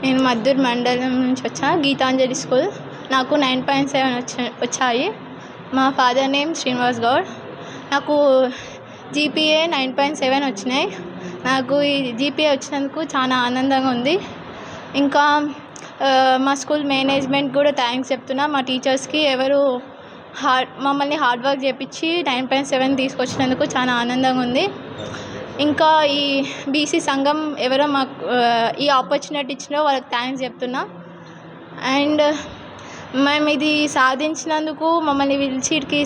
నేను మద్దూరు మండలం నుంచి వచ్చా, గీతాంజలి స్కూల్. నాకు 9.7 వచ్చాయి. మా ఫాదర్ నేమ్ శ్రీనివాస్ గౌడ్. నాకు జీపీఏ 9.7 వచ్చినాయి. నాకు ఈ జీపీఏ వచ్చినందుకు చాలా ఆనందంగా ఉంది. ఇంకా మా స్కూల్ మేనేజ్మెంట్ కూడా థ్యాంక్స్ చెప్తున్నా. మా టీచర్స్కి మమ్మల్ని హార్డ్ వర్క్ చేపించి 9.7 తీసుకొచ్చినందుకు చాలా ఆనందంగా ఉంది. ఇంకా ఈ బీసీ సంఘం ఎవరో మాకు ఈ ఆపర్చునిటీ ఇచ్చినో వాళ్ళకి థ్యాంక్స్ చెప్తున్నా. అండ్ మేము ఇది సాధించినందుకు, మమ్మల్ని పిలిచి ఇక్కడికి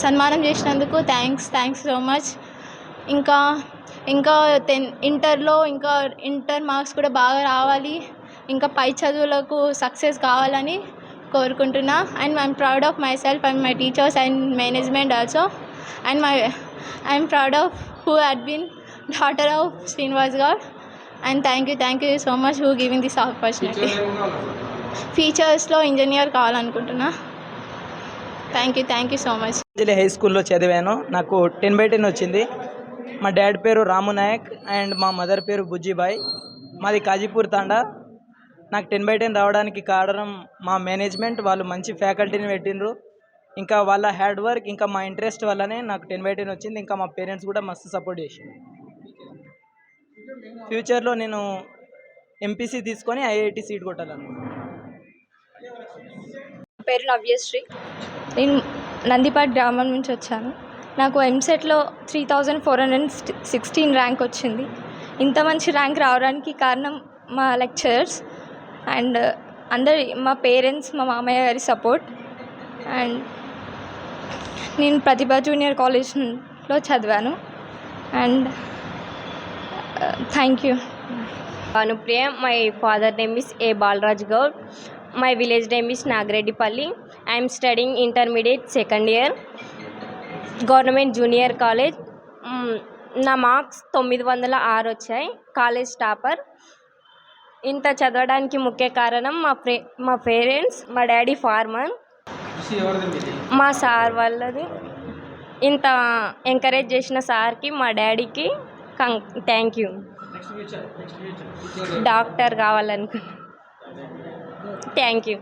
సన్మానం చేసినందుకు థ్యాంక్స్ సో మచ్. ఇంకా ఇంటర్లో ఇంటర్ మార్క్స్ కూడా బాగా రావాలి, ఇంకా పై చదువులకు సక్సెస్ కావాలని కోరుకుంటున్నా. And I'm proud of my self and my teachers and management also. And I'm proud of who had been daughter of Srinivas Gaud. And thank you so much who giving this opportunity. ఫీచర్స్లో engineer కావాలనుకుంటున్నా. Thank you so much. High స్కూల్లో చదివాను. నాకు 10/10 వచ్చింది. మా dad పేరు Ramu Nayak and మా mother పేరు బుజ్జిబాయ్. మాది కాజీపూర్ తాండా. నాకు 10/10 రావడానికి కారణం మా మేనేజ్మెంట్. వాళ్ళు మంచి ఫ్యాకల్టీని పెట్టినరు. ఇంకా వాళ్ళ హార్డ్ వర్క్, ఇంకా మా ఇంట్రెస్ట్ వల్లనే నాకు 10/10 వచ్చింది. ఇంకా మా పేరెంట్స్ కూడా మస్తు సపోర్ట్ చేసింది. ఫ్యూచర్లో నేను ఎంపీసీ తీసుకొని ఐఐటి సీట్ కొట్టాలనుకుంటున్నాను. పేరు నవ్యశ్రీ. నేను నందిపాటి గ్రామం నుంచి వచ్చాను. నాకు ఎంసెట్లో 3416 ర్యాంక్ వచ్చింది. ఇంత మంచి ర్యాంక్ రావడానికి కారణం మా లెక్చరర్స్ అండ్ మా పేరెంట్స్, మా మామయ్య గారి సపోర్ట్. అండ్ నేను ప్రతిభ జూనియర్ కాలేజ్లో చదివాను. And thank you. Anupriya, my father name is A. Balraj Gaud. My village name is Nagredipalli. I am studying intermediate second year, Government Junior College. నా marks 906 వచ్చాయి. College topper. ఇంత చదవడానికి ముఖ్య కారణం మా పేరెంట్స్. మా డాడీ ఫార్మర్. మా sir వాళ్ళది. ఇంత ఎంకరేజ్ చేసిన సార్కి, మా డాడీకి థ్యాంక్ యూ. డాక్టర్ కావాలనుకున్నా. Thank you.